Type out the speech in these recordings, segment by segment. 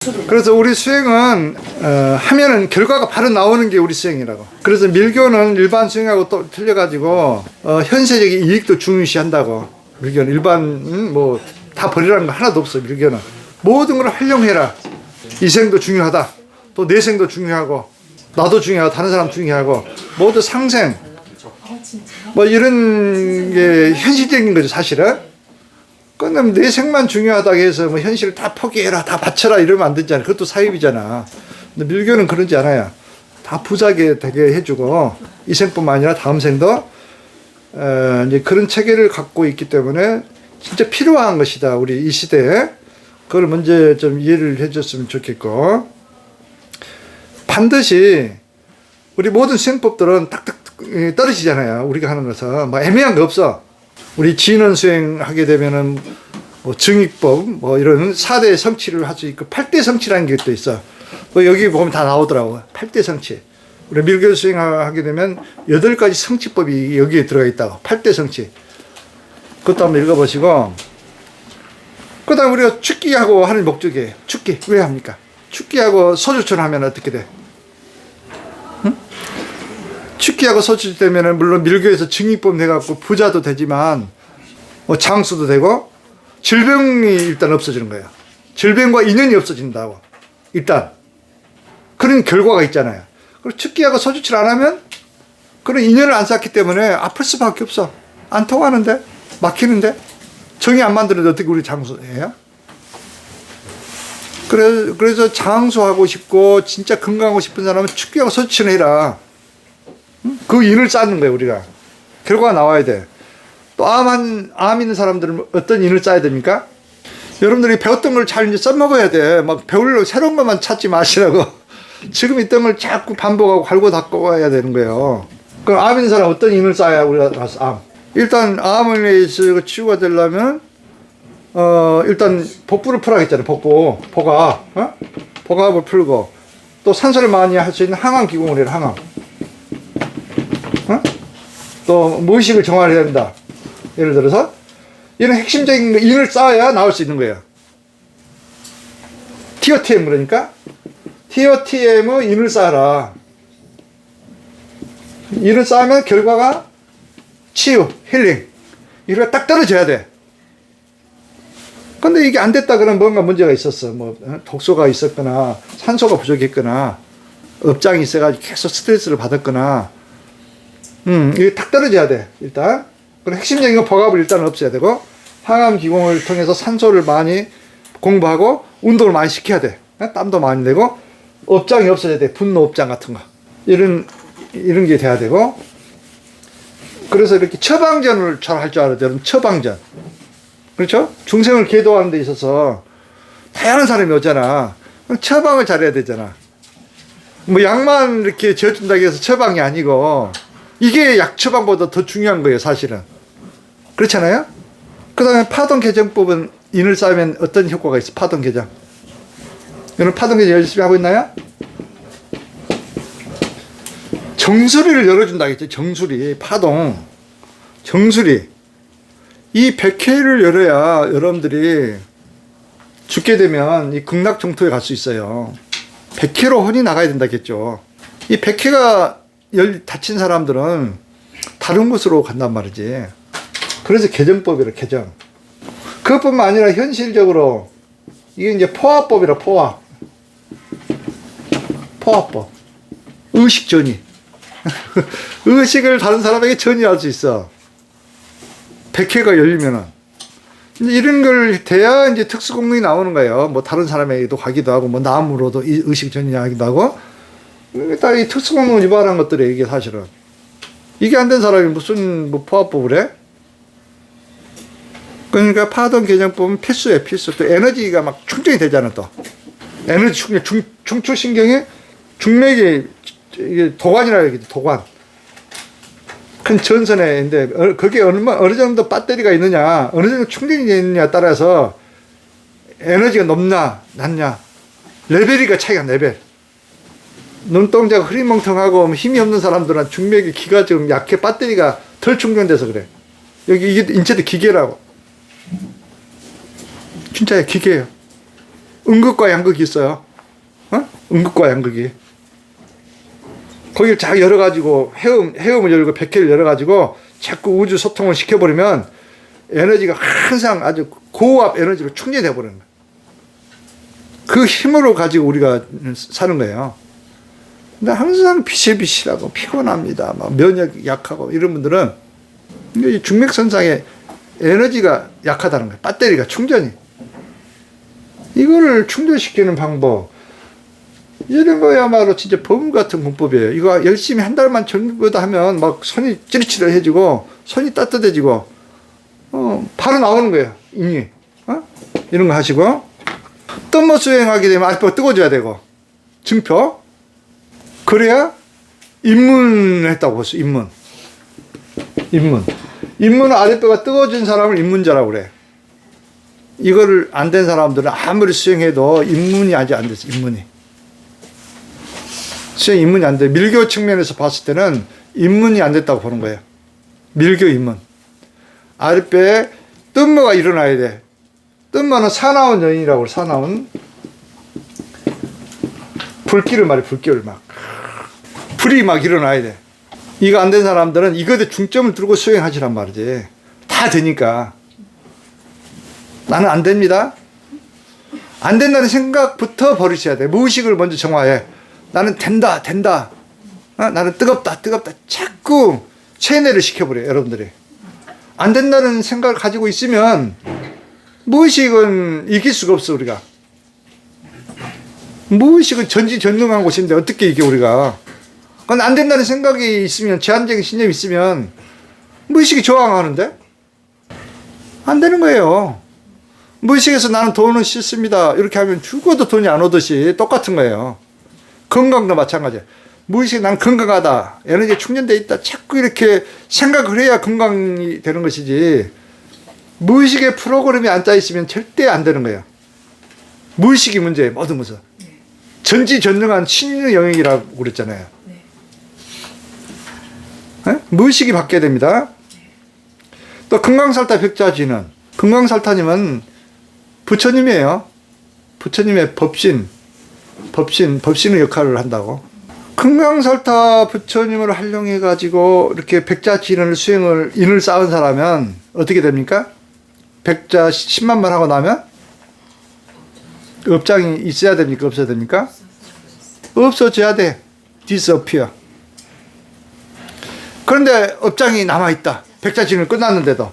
그래서 우리 수행은 하면은 결과가 바로 나오는 게 우리 수행이라고. 그래서 밀교는 일반 수행하고 또 틀려가지고 현세적인 이익도 중요시한다고. 밀교는 일반 뭐 다 버리라는 거 하나도 없어. 밀교는 모든 걸 활용해라. 이생도 중요하다. 또 내생도 중요하고 나도 중요하고 다른 사람 중요하고 모두 상생 뭐 이런 게 현실적인 거죠 사실은. 그럼 내생만 중요하다고 해서 뭐 현실을 다 포기해라 다 바쳐라 이러면 안 되잖아. 그것도 사입이잖아. 근데 밀교는 그러지 않아요. 다 부자게 되게 해주고 이 생뿐만 아니라 다음 생도 이제 그런 체계를 갖고 있기 때문에 진짜 필요한 것이다 우리 이 시대에. 그걸 먼저 좀 이해를 해줬으면 좋겠고, 반드시 우리 모든 수행법들은 딱딱 떨어지잖아요. 우리가 하는 것은 뭐 애매한 거 없어. 우리 진원 수행하게 되면은 뭐 증익법 뭐 이런 4대 성취를 할 수 있고 8대 성취라는 게 또 있어. 뭐 여기 보면 다 나오더라고. 8대 성취. 우리 밀교 수행하게 되면 8가지 성취법이 여기에 들어가 있다고. 8대 성취. 그것도 한번 읽어보시고. 그 다음 우리가 축기하고 하는 목적이에요. 축기. 왜 합니까? 축기하고 소주천 하면 어떻게 돼? 응? 축기하고 소주천 되면은 물론 밀교에서 증익법 해갖고 부자도 되지만 뭐 장수도 되고 질병이 일단 없어지는 거예요. 질병과 인연이 없어진다고. 일단. 그런 결과가 있잖아요. 그리고 축기하고 소주칠 안 하면 그런 인연을 안 쌓기 때문에 아플 수밖에 없어. 안 통하는데? 막히는데? 정이 안 만드는데 어떻게 우리 장수해요? 그래서 장수하고 싶고 진짜 건강하고 싶은 사람은 축기하고 소주치는 해라. 그 인을 쌓는 거예요 우리가. 결과가 나와야 돼. 또 암 있는 사람들은 어떤 인을 쌓아야 됩니까? 여러분들이 배웠던 걸 잘 이제 써먹어야 돼. 막 배우려고 새로운 것만 찾지 마시라고. 지금 있던 걸 자꾸 반복하고 갈고 닦고 와야 되는 거예요. 그럼 암 있는 사람 어떤 인을 쌓아야 우리가 가서 암. 일단 암을 위해서 치유가 되려면 일단 복부를 풀어야 겠잖아요. 복압. 복압을 풀고 또 산소를 많이 할 수 있는 항암 기공을 해라. 항암. 또 무의식을 정화해야 된다. 예를 들어서 이런 핵심적인 인을 쌓아야 나올 수 있는 거예요. TOTM 그러니까 TOTM의 인을 쌓아라. 인을 쌓으면 결과가 치유, 힐링 이거 딱 떨어져야 돼. 근데 이게 안 됐다 그러면 뭔가 문제가 있었어. 뭐 독소가 있었거나 산소가 부족했거나 업장이 있어가지고 계속 스트레스를 받았거나 이게 딱 떨어져야 돼 일단. 그리고 핵심적인 건 복압을 일단 없애야 되고 항암 기공을 통해서 산소를 많이 공부하고 운동을 많이 시켜야 돼. 땀도 많이 내고 업장이 없어져야 돼. 분노 업장 같은 거 이런 게 돼야 되고. 그래서 이렇게 처방전을 잘 할 줄 알아야 돼요. 처방전. 그렇죠? 중생을 계도하는 데 있어서 다양한 사람이 오잖아. 처방을 잘해야 되잖아. 뭐 약만 이렇게 지어준다고 해서 처방이 아니고 이게 약 처방보다 더 중요한 거예요 사실은. 그렇잖아요? 그 다음에 파동개정법은 인을 쌓으면 어떤 효과가 있어? 파동개정. 여러분 파동개정 열심히 하고 있나요? 정수리를 열어준다겠죠. 정수리, 파동, 정수리. 이 100회를 열어야 여러분들이 죽게 되면 이 극락정토에 갈 수 있어요. 100회로 혼이 나가야 된다겠죠. 이 100회가 다친 사람들은 다른 곳으로 간단 말이지. 그래서 개정법이라 개정. 그것뿐만 아니라 현실적으로 이게 이제 포화법이라 포화. 포화법. 의식 전이. 의식을 다른 사람에게 전이할 수 있어. 100회가 열리면은. 이런 걸 돼야 이제 특수공문이 나오는 거예요. 뭐 다른 사람에게도 가기도 하고, 뭐 남으로도 이 의식 전이하기도 하고. 딱 이 특수공문을 유발한 것들이에요, 이게 사실은. 이게 안 된 사람이 무슨 뭐 포화법을 해? 그러니까 파동 개정법은 필수예요, 필수. 또 에너지가 막 충전이 되잖아, 또. 에너지 충전, 중추신경에 중맥이 이게 도관이라고 얘기죠. 도관. 큰 전선에 있는데 거기에 어느 정도 배터리가 있느냐, 어느 정도 충전이 있느냐에 따라서 에너지가 높냐, 낮냐, 레벨이가 차이가 레벨. 눈동자가 흐리멍텅하고 힘이 없는 사람들은 중맥이 기가 좀 약해. 배터리가 덜 충전돼서 그래. 여기 이게 인체도 기계라고. 진짜야, 기계예요. 음극과 양극이 있어요. 음극과 양극이. 거기를 잘 열어가지고 해음을 열고 백회를 열어가지고 자꾸 우주 소통을 시켜버리면 에너지가 항상 아주 고압 에너지로 충전돼 버리는 거예요. 그 힘으로 가지고 우리가 사는 거예요. 근데 항상 비실비실하고 피곤합니다. 막 면역이 약하고 이런 분들은 중맥선상에 에너지가 약하다는 거예요. 배터리가 충전이. 이거를 충전시키는 방법. 이런 거야말로 진짜 범 같은 공법이에요. 이거 열심히 한 달만 전부다 하면 막 손이 찌릿찌릿해지고 손이 따뜻해지고 바로 나오는 거예요. 인이. 이런 거 하시고 뜸모 수행하게 되면 아랫배가 뜨거워져야 되고 증표. 그래야 입문을 했다고 봤어. 입문은 아랫배가 뜨거워진 사람을 입문자라고 그래. 이거를 안 된 사람들은 아무리 수행해도 입문이 아직 안 됐어. 수행 입문이 안 돼. 밀교 측면에서 봤을 때는 입문이 안 됐다고 보는 거예요. 밀교 입문. 아랫배에 뜸모가 일어나야 돼. 뜸모는 사나운 여인이라고 그래. 사나운. 불길을 말해. 불길을 막. 불이 막 일어나야 돼. 이거 안 된 사람들은 이거에 중점을 두고 수행하시란 말이지. 다 되니까. 나는 안 됩니다. 안 된다는 생각부터 버리셔야 돼. 무의식을 먼저 정화해. 나는 된다. 나는 뜨겁다. 자꾸 체내를 시켜버려요. 여러분들이. 안 된다는 생각을 가지고 있으면 무의식은 이길 수가 없어. 우리가. 무의식은 전지전능한 곳인데 어떻게 이겨 우리가. 그건 안 된다는 생각이 있으면, 제한적인 신념이 있으면 무의식이 저항하는데 안 되는 거예요. 무의식에서 나는 돈은 싫습니다. 이렇게 하면 죽어도 돈이 안 오듯이 똑같은 거예요. 건강도 마찬가지예요. 무의식에 나는 건강하다. 에너지가 충전되어 있다. 자꾸 이렇게 생각을 해야 건강이 되는 것이지, 무의식의 프로그램이 앉아 있으면 절대 안 되는 거예요. 무의식이 문제예요. 모든 것은. 전지전능한 신의 영역이라고 그랬잖아요. 무의식이 바뀌어야 됩니다. 또 금강살타 백자지는, 금강살타님은 부처님이에요. 부처님의 법신의 역할을 한다고. 금강살타 부처님을 활용해 가지고 이렇게 백자진을 수행을 인을 쌓은 사람은 어떻게 됩니까? 백자 10만만 하고 나면 업장이 있어야 됩니까? 없어야 됩니까? 없어져야 돼. disappear. 그런데 업장이 남아있다. 백자진을 끝났는데도.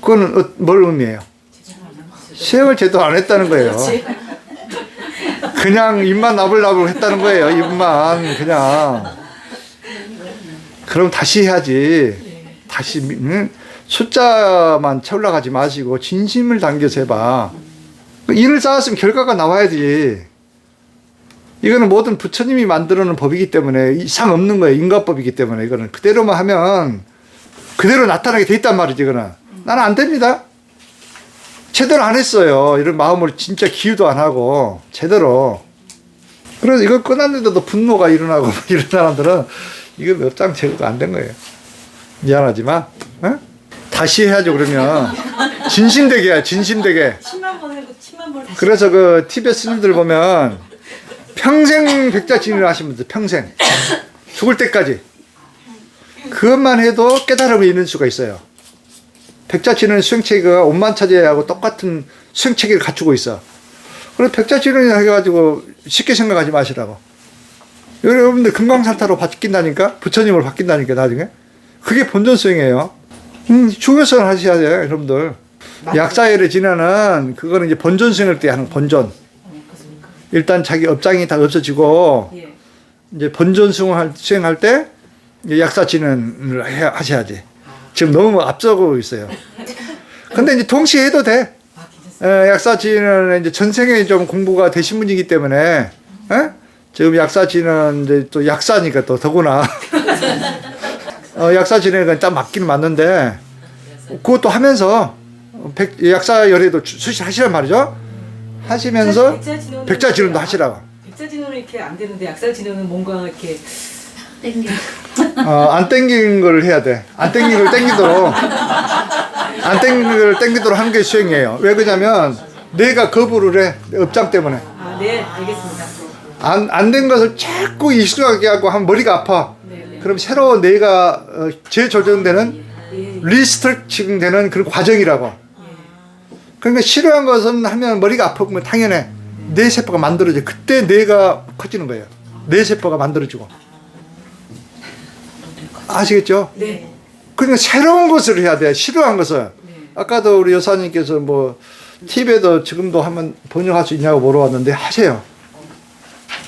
그건 뭘 의미해요? 수행을 제대로 안 했다는 거예요. 그냥 입만 나불나불 했다는 거예요. 입만 그냥. 그럼 다시 해야지. 다시 숫자만 채올라가지 마시고 진심을 당겨서 해봐. 인을 쌓았으면 결과가 나와야지. 이거는 모든 부처님이 만들어 놓은 법이기 때문에 이상 없는 거예요. 인과법이기 때문에 이거는 그대로만 하면 그대로 나타나게 돼 있단 말이지. 이거는 나는 안 됩니다. 제대로 안 했어요. 이런 마음으로 진짜 기유도 안 하고 제대로. 그래서 이거 끝났는데도 분노가 일어나고 이런 사람들은 이거 몇 장 제거가 안 된 거예요. 미안하지만 다시 해야죠. 그러면 진심되게 해야 진심되게. 10만 번 하고 10만 번 다시. 그래서 그 티베트 스님들 보면 평생 백자진을 하신 분들, 평생 죽을 때까지 그것만 해도 깨달음을 이룰 수가 있어요. 백자진은 수행체계가 온만차제하고 똑같은 수행체계를 갖추고 있어. 그래서 백자진을 해가지고 쉽게 생각하지 마시라고. 여러분들 금강살타로 바뀐다니까? 부처님으로 바뀐다니까 나중에? 그게 본전 수행이에요. 중요성을 하셔야 돼요. 여러분들. 약사회를 지내는 그거는 이제 본전 수행할 때 하는 본전. 일단 자기 업장이 다 없어지고 이제 본전 수행할 때 약사 진행을 하셔야지. 지금 너무 앞서고 있어요. 근데 이제 동시에 해도 돼. 약사진은 이제 전생에 좀 공부가 되신 분이기 때문에, 지금 약사진은 이제 또 약사니까 또 더구나. 약사진에 딱 맞기는 맞는데, 그것도 하면서, 약사 열애도 수시하시란 말이죠? 하시면서, 백자진원도 하시라고. 백자진원은 이렇게 안 되는데, 약사진원은 뭔가 이렇게. 안 땡기는 걸 해야 돼. 안 땡기는 걸 땡기도록. 안 땡기는 걸 땡기도록 하는 게 수행이에요. 왜 그러냐면, 뇌가 거부를 해. 업장 때문에. 아, 네, 알겠습니다. 안 된 것을 자꾸 익숙하게 하고 하면 머리가 아파. 네, 네. 그럼 새로운 뇌가 재조정되는 예. 리스트럭칭 되는 그런 과정이라고. 그러니까 싫어한 것은 하면 머리가 아프면 당연해. 뇌세포가 만들어져. 그때 뇌가 커지는 거예요. 뇌세포가 만들어지고. 아시겠죠? 네. 그러니까 새로운 것을 해야 돼. 싫어한 것을. 네. 아까도 우리 여사님께서 뭐 TV에도 지금도 한번 번역할 수 있냐고 물어봤는데 하세요.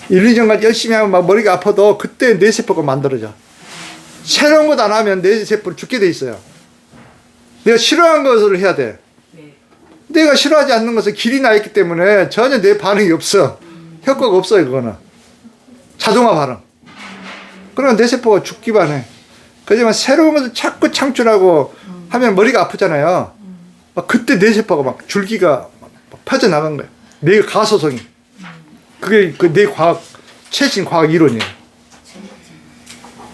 1, 2년간 열심히 하면 막 머리가 아파도 그때 뇌세포가 만들어져. 새로운 것 안 하면 뇌세포를 죽게 돼 있어요. 내가 싫어한 것을 해야 돼. 네. 내가 싫어하지 않는 것은 길이 나 있기 때문에 전혀 내 반응이 없어. 효과가 없어요, 그거는. 자동화 반응. 그러면 뇌세포가 죽기만 해. 그렇지만 새로운 것을 자꾸 창출하고 하면 머리가 아프잖아요. 막 그때 뇌세포가 막 줄기가 막 퍼져나간 거예요. 뇌 가소성이. 그게 그 뇌 과학, 최신 과학 이론이에요.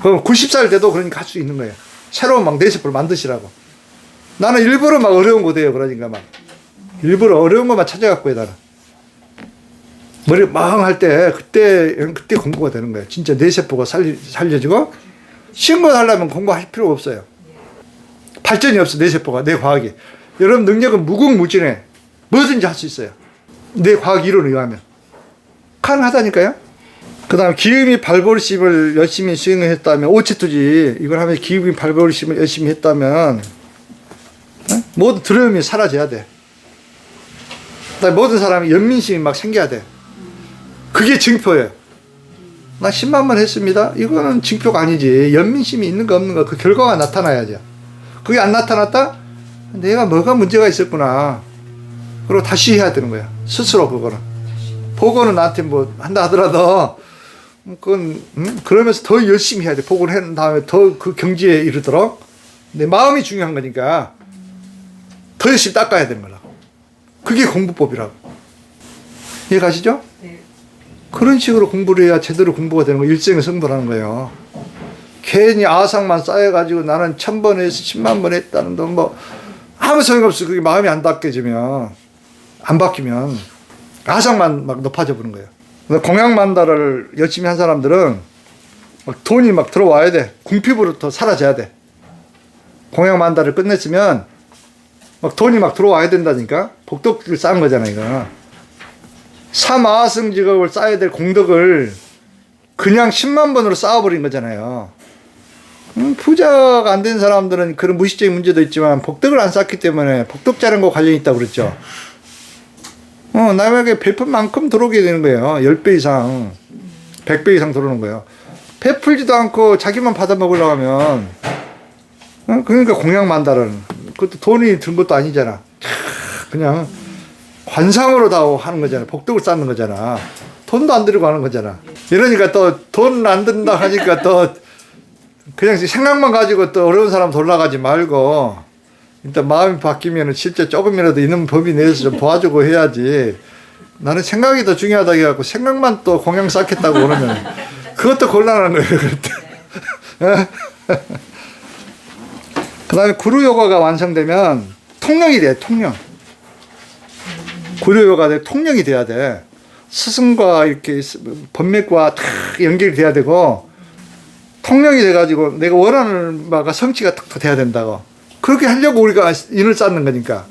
그럼 90살 돼도 그러니까 할 수 있는 거예요. 새로운 막 뇌세포를 만드시라고. 나는 일부러 막 어려운 거 돼요. 그러니까 막. 일부러 어려운 것만 찾아갖고 해, 나는. 머리 멍할 때, 그때 공부가 되는 거예요. 진짜 뇌세포가 살려지고, 쉬운 거 하려면 공부할 필요가 없어요. 발전이 없어, 뇌세포가, 뇌과학이. 여러분 능력은 무궁무진해. 뭐든지 할 수 있어요. 뇌과학 이론에 의하면. 가능하다니까요? 그 다음 기음이 발볼심을 열심히 수행했다면, 오체투지, 이걸 하면 기음이 발볼심을 열심히 했다면, 모든 두려움이 사라져야 돼. 모든 사람이 연민심이 막 생겨야 돼. 그게 증표예요. 나 10만 번 했습니다. 이거는 증표가 아니지. 연민심이 있는 거 없는 거 그 결과가 나타나야죠. 그게 안 나타났다? 내가 뭐가 문제가 있었구나. 그리고 다시 해야 되는 거야. 스스로 그거는. 보고는 나한테 뭐 한다 하더라도 그건 그러면서 더 열심히 해야 돼. 보고를 한 다음에 더 그 경지에 이르도록. 내 마음이 중요한 거니까 더 열심히 닦아야 되는 거라고. 그게 공부법이라고. 이해가시죠? 네. 그런 식으로 공부를 해야 제대로 공부가 되는 거, 일생을 승부라는 거예요. 괜히 아상만 쌓여가지고 나는 1000번 해서 10만 번 했다는 돈 뭐 아무 소용없어. 그게 마음이 안 닦여지면, 안 바뀌면 아상만 막 높아져 보는 거예요. 공양만다를 열심히 한 사람들은 막 돈이 막 들어와야 돼. 궁핍으로부터 사라져야 돼. 공양만다를 끝냈으면 막 돈이 막 들어와야 된다니까. 복덕을 쌓은 거잖아, 이거. 사마하승 직업을 쌓아야 될 공덕을 그냥 10만 번으로 쌓아버린 거잖아요. 부자가 안 된 사람들은 그런 무의식적인 문제도 있지만 복덕을 안 쌓기 때문에 복덕자랑과 관련이 있다고 그랬죠. 남에게 베푼만큼 들어오게 되는 거예요. 10배 이상, 100배 이상 들어오는 거예요. 베풀지도 않고 자기만 받아 먹으려고 하면, 그러니까 공양만다는, 그것도 돈이 든 것도 아니잖아. 그냥 관상으로 다 하는 거잖아. 복덕을 쌓는 거잖아. 돈도 안 들이고 하는 거잖아. 이러니까 또 돈 안 든다 하니까 또 그냥 생각만 가지고 또 어려운 사람 돌아가지 말고 일단 마음이 바뀌면 실제 조금이라도 있는 법이 내에서 좀 도와주고 해야지. 나는 생각이 더 중요하다 해갖고 생각만 또 공양 쌓겠다고 그러면 그것도 곤란한 거예요. 그 다음에 구루 요가가 완성되면 통령이 돼. 통령. 구루 요가가 통령이 돼야 돼. 스승과 이렇게 법맥과 다 연결이 돼야 되고 통령이 돼가지고 내가 원하는 바가 성취가 딱 돼야 된다고. 그렇게 하려고 우리가 인을 쌓는 거니까.